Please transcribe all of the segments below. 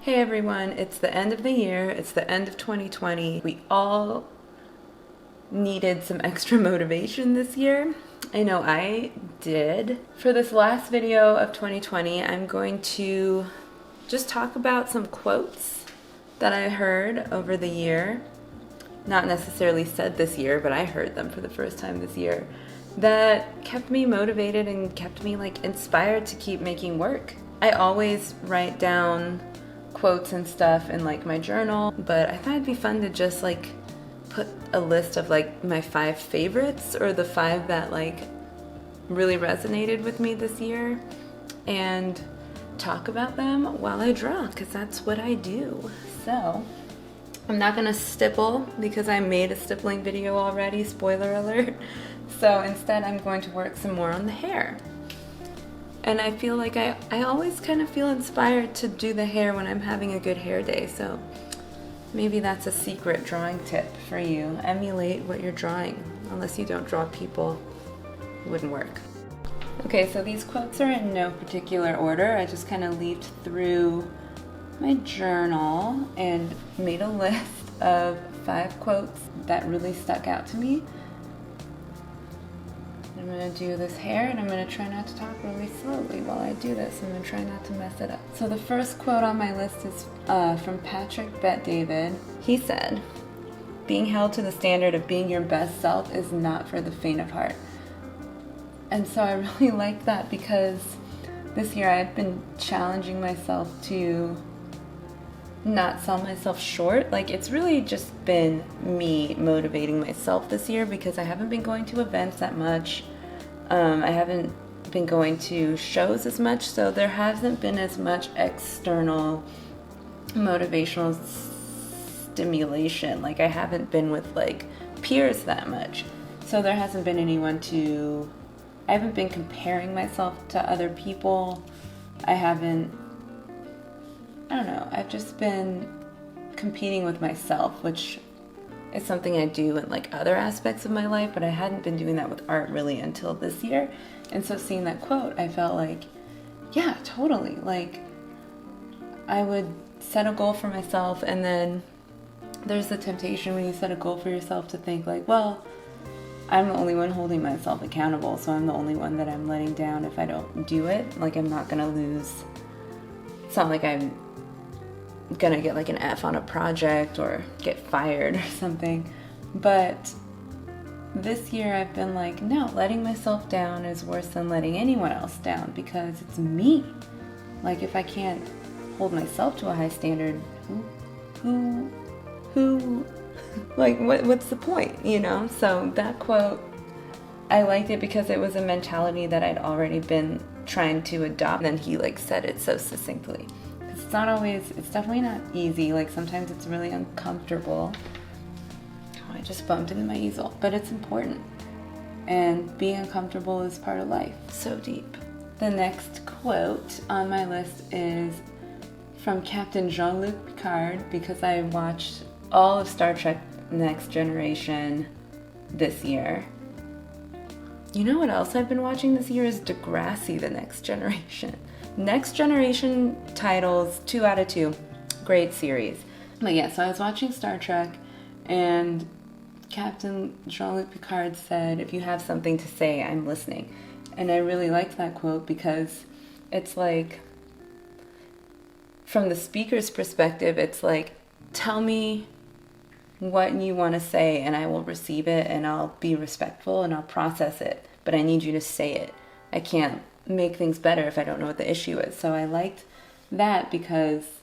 Hey everyone, it's the end of the year, it's the end of 2020. We all needed some extra motivation this year. I know I did. For this last video of 2020, I'm going to just talk about some quotes that I heard over the year. Not necessarily said this year, but I heard them for the first time this year. That kept me motivated and kept me inspired to keep making work. I always write down quotes and stuff in my journal, but I thought it'd be fun to just put a list of my 5 favorites, or the 5 that really resonated with me this year, and talk about them while I draw, because that's what I do. So I'm not gonna stipple because I made a stippling video already, spoiler alert. So instead I'm going to work some more on the hair. And I feel like I always kind of feel inspired to do the hair when I'm having a good hair day. So maybe that's a secret drawing tip for you. Emulate what you're drawing. Unless you don't draw people, it wouldn't work. Okay, so these quotes are in no particular order. I just kind of leafed through my journal and made a list of 5 quotes that really stuck out to me. I'm going to do this hair, and I'm going to try not to talk really slowly while I do this. I'm going to try not to mess it up. So the first quote on my list is from Patrick Bet-David. He said, "Being held to the standard of being your best self is not for the faint of heart." And so I really like that, because this year I've been challenging myself to not sell myself short. It's really just been me motivating myself this year, because I haven't been going to events that much. I haven't been going to shows as much, so there hasn't been as much external motivational stimulation. I haven't been with peers that much, so there hasn't been anyone I haven't been comparing myself to other people. I've just been competing with myself, which is something I do in other aspects of my life, but I hadn't been doing that with art really until this year. And so seeing that quote, I felt yeah, totally. I would set a goal for myself, and then there's the temptation when you set a goal for yourself to think well, I'm the only one holding myself accountable, so I'm the only one that I'm letting down if I don't do it. I'm not gonna lose. It's not like I'm gonna get an F on a project or get fired or something. But this year I've been no, letting myself down is worse than letting anyone else down, because it's me. If I can't hold myself to a high standard, what's the point, So that quote, I liked it because it was a mentality that I'd already been trying to adopt. And then he said it so succinctly. It's definitely not easy. Sometimes it's really uncomfortable. Oh, I just bumped into my easel. But it's important. And being uncomfortable is part of life. So deep. The next quote on my list is from Captain Jean-Luc Picard, because I watched all of Star Trek Next Generation this year. You know what else I've been watching this year is Degrassi, The Next Generation. Next Generation titles, 2 out of 2. Great series. But yeah, so I was watching Star Trek, and Captain Jean-Luc Picard said, "If you have something to say, I'm listening." And I really liked that quote, because it's from the speaker's perspective, it's tell me what you want to say and I will receive it, and I'll be respectful and I'll process it, but I need you to say it. I can't make things better if I don't know what the issue is. So I liked that, because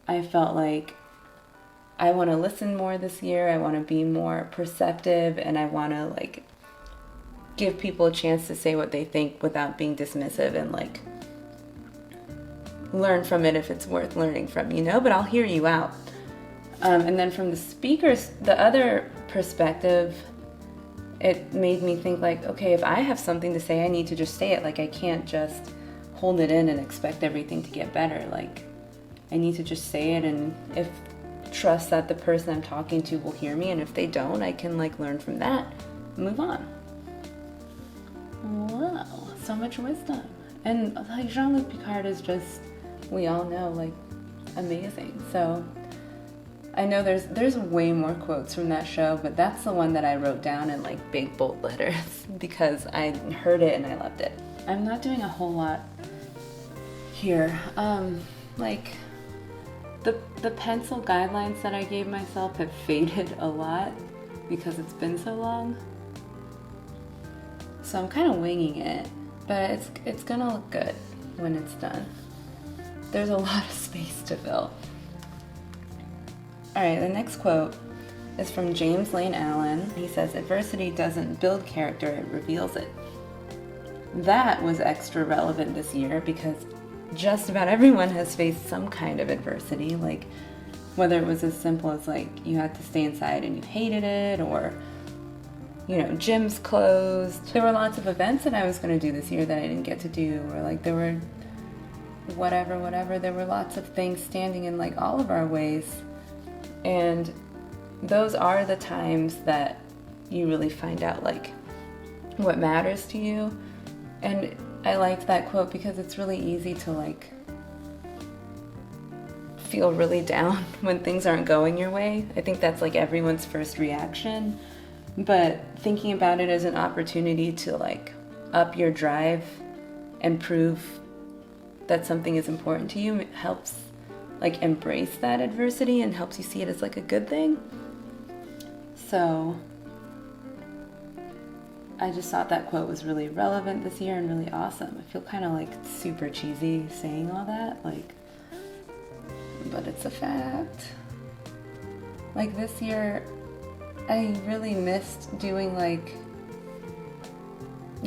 I felt I want to listen more this year. I want to be more perceptive, and I want to give people a chance to say what they think without being dismissive, and learn from it if it's worth learning from, but I'll hear you out. And then from the other perspective, it made me think okay, if I have something to say, I need to just say it. I can't just hold it in and expect everything to get better. I need to just say it, and trust that the person I'm talking to will hear me, and if they don't, I can learn from that, move on. Wow, so much wisdom. And Jean-Luc Picard is just, we all know, amazing. So I know there's way more quotes from that show, but that's the one that I wrote down in like big bold letters because I heard it and I loved it. I'm not doing a whole lot here. Like the pencil guidelines that I gave myself have faded a lot because it's been so long. So I'm kind of winging it, but it's gonna look good when it's done. There's a lot of space to fill. All right, the next quote is from James Lane Allen. He says, "Adversity doesn't build character, it reveals it." That was extra relevant this year because just about everyone has faced some kind of adversity, like whether it was as simple as like you had to stay inside and you hated it, or gyms closed. There were lots of events that I was going to do this year that I didn't get to do, or like there were whatever. There were lots of things standing in like all of our ways. And those are the times that you really find out like what matters to you. And I liked that quote because it's really easy to like feel really down when things aren't going your way. I think that's like everyone's first reaction. But thinking about it as an opportunity to like up your drive and prove that something is important to you helps like embrace that adversity and helps you see it as like a good thing. So I just thought that quote was really relevant this year and really awesome. I feel kind of like super cheesy saying all that, like, but it's a fact. Like this year, I really missed doing like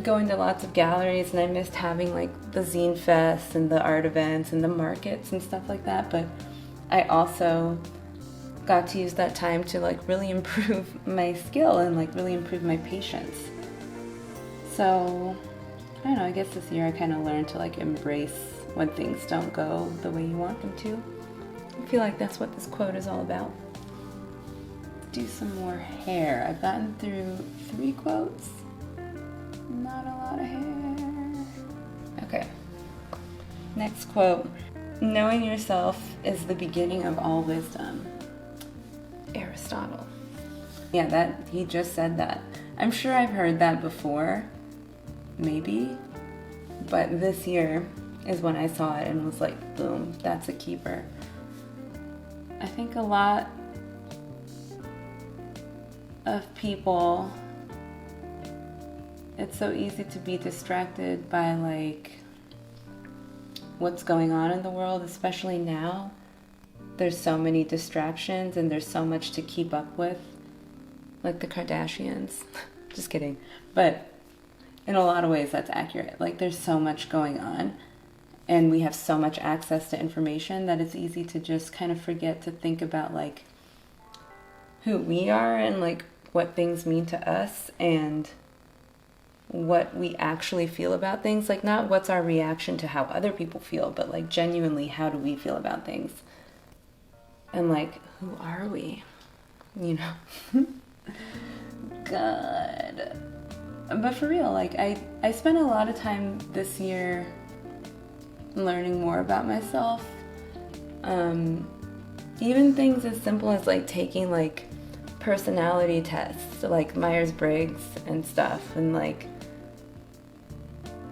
going to lots of galleries, and I missed having like the zine fests and the art events and the markets and stuff like that. But I also got to use that time to like really improve my skill and like really improve my patience. So I don't know, I guess this year I kind of learned to like embrace when things don't go the way you want them to. I feel like that's what this quote is all about. Do some more hair. I've gotten through 3 quotes. Not a lot of hair. Okay. Next quote. Knowing yourself is the beginning of all wisdom. Aristotle. Yeah, that he just said that. I'm sure I've heard that before. Maybe. But this year is when I saw it and was like, boom, that's a keeper. I think a lot of people, it's so easy to be distracted by like what's going on in the world, especially now. There's so many distractions and there's so much to keep up with, like the Kardashians. Just kidding. But in a lot of ways that's accurate. Like there's so much going on and we have so much access to information that it's easy to just kind of forget to think about like who we are and like what things mean to us and what we actually feel about things. Like not what's our reaction to how other people feel, but like genuinely how do we feel about things? And like, who are we? You know? God. But for real, like I spent a lot of time this year learning more about myself. Even things as simple as like taking like personality tests, like Myers-Briggs and stuff, and like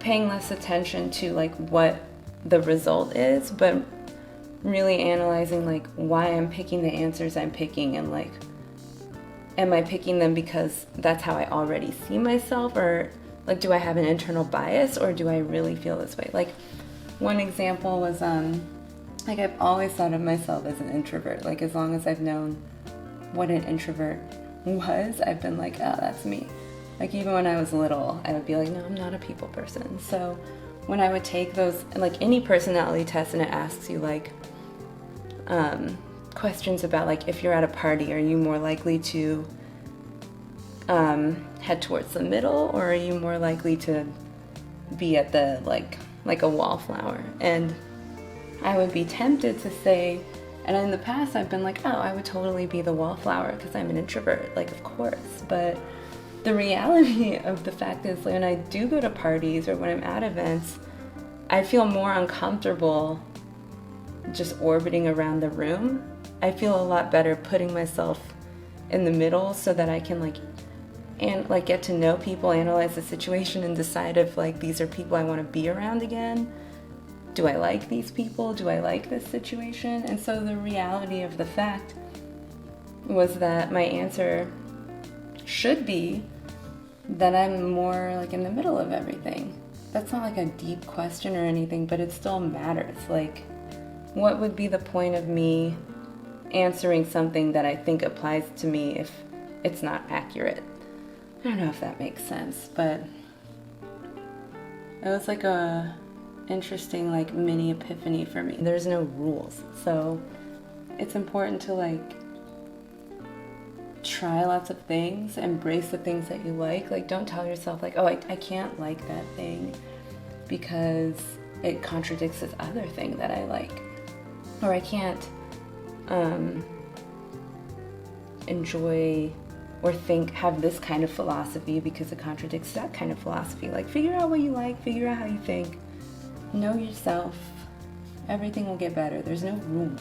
paying less attention to like what the result is, but really analyzing like why I'm picking the answers I'm picking, and like am I picking them because that's how I already see myself, or like do I have an internal bias, or do I really feel this way? Like one example was like I've always thought of myself as an introvert. Like as long as I've known what an introvert was, I've been like, oh, that's me. Like even when I was little, I would be like, no, I'm not a people person. So when I would take those, like any personality test, and it asks you like questions about like if you're at a party, are you more likely to head towards the middle, or are you more likely to be at the like a wallflower? And I would be tempted to say, and in the past I've been like, oh, I would totally be the wallflower because I'm an introvert, like of course. But the reality of the fact is when I do go to parties or when I'm at events, I feel more uncomfortable just orbiting around the room. I feel a lot better putting myself in the middle so that I can get to know people, analyze the situation, and decide if these are people I want to be around again. Do I like these people? Do I like this situation? And so the reality of the fact was that my answer should be that I'm more in the middle of everything. That's not a deep question or anything, but it still matters. What would be the point of me answering something that I think applies to me if it's not accurate? I don't know if that makes sense, but it was a interesting mini epiphany for me. There's no rules, so it's important to try lots of things, embrace the things that you like. Don't tell yourself oh, I can't like that thing because it contradicts this other thing that I like, or I can't enjoy or have this kind of philosophy because it contradicts that kind of philosophy. Figure out what you like, figure out how you think, know yourself. Everything will get better. There's no rules.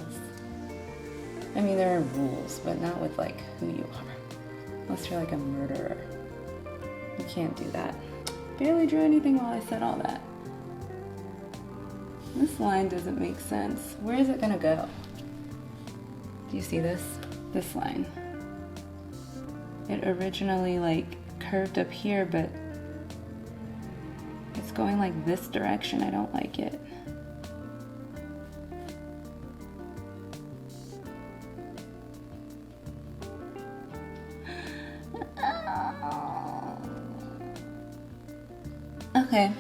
I mean, there are rules, but not with who you are. Unless you're a murderer. You can't do that. Barely drew anything while I said all that. This line doesn't make sense. Where is it gonna go? Do you see this? This line. It originally curved up here, but it's going this direction. I don't like it. Okay,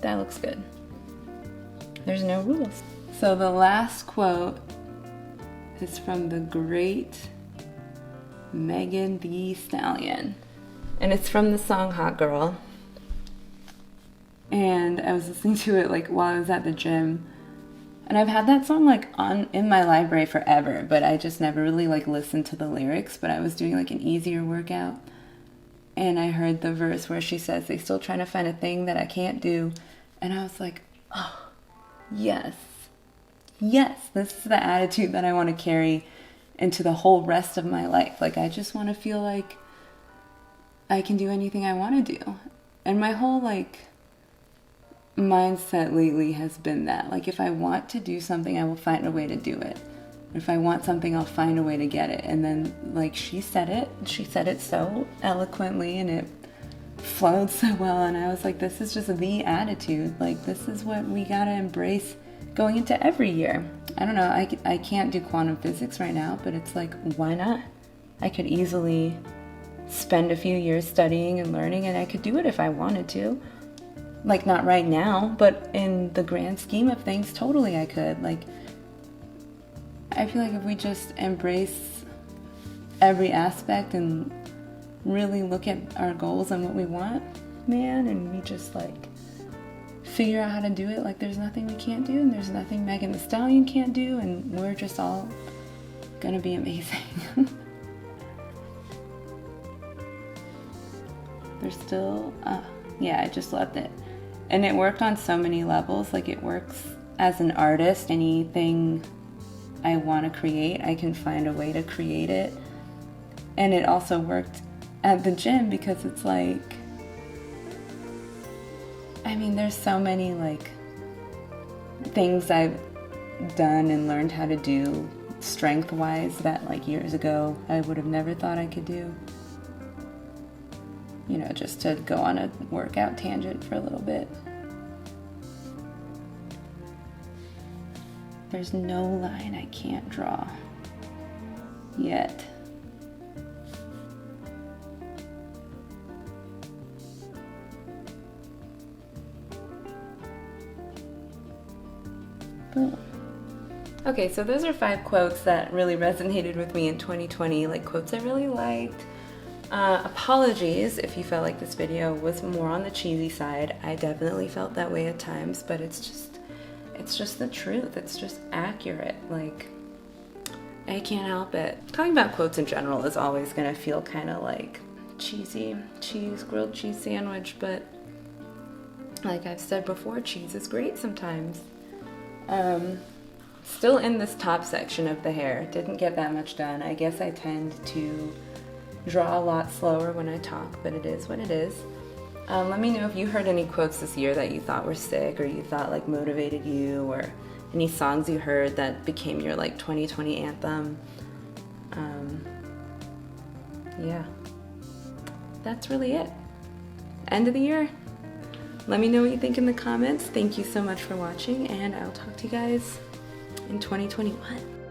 that looks good. There's no rules. So the last quote is from the great Megan Thee Stallion. And it's from the song Hot Girl. And I was listening to it while I was at the gym. And I've had that song in my library forever, but I just never really listened to the lyrics. But I was doing an easier workout. And I heard the verse where she says, "They still trying to find a thing that I can't do." And I was oh, yes. Yes, this is the attitude that I want to carry into the whole rest of my life. I just want to feel I can do anything I want to do. And my whole mindset lately has been that if I want to do something, I will find a way to do it. If I want something, I'll find a way to get it. And then she said it so eloquently, and it flowed so well. And I was this is just the attitude. This is what we gotta embrace going into every year. I don't know, I can't do quantum physics right now, but it's why not? I could easily spend a few years studying and learning, and I could do it if I wanted to. Not right now, but in the grand scheme of things, totally I could. I feel if we just embrace every aspect and really look at our goals and what we want, man, and we just figure out how to do it, there's nothing we can't do, and there's nothing Megan Thee Stallion can't do, and we're just all gonna be amazing. There's still, yeah, I just loved it. And it worked on so many levels. It works as an artist. Anything I want to create, I can find a way to create it. And it also worked at the gym because it's there's so many things I've done and learned how to do strength-wise that years ago I would have never thought I could do. Just to go on a workout tangent for a little bit. There's no line I can't draw yet. Boom. Okay, so those are 5 quotes that really resonated with me in 2020, quotes I really liked. Apologies if you felt this video was more on the cheesy side. I definitely felt that way at times, but it's just the truth. It's just accurate. I can't help it. Talking about quotes in general is always gonna feel kind of cheesy. Grilled cheese sandwich, but like I've said before, cheese is great sometimes. Still in this top section of the hair. Didn't get that much done. I guess I tend to draw a lot slower when I talk, but it is what it is. Let me know if you heard any quotes this year that you thought were sick, or you thought like motivated you, or any songs you heard that became your like 2020 anthem. Yeah, that's really it. End of the year. Let me know what you think in the comments. Thank you so much for watching, and I'll talk to you guys in 2021.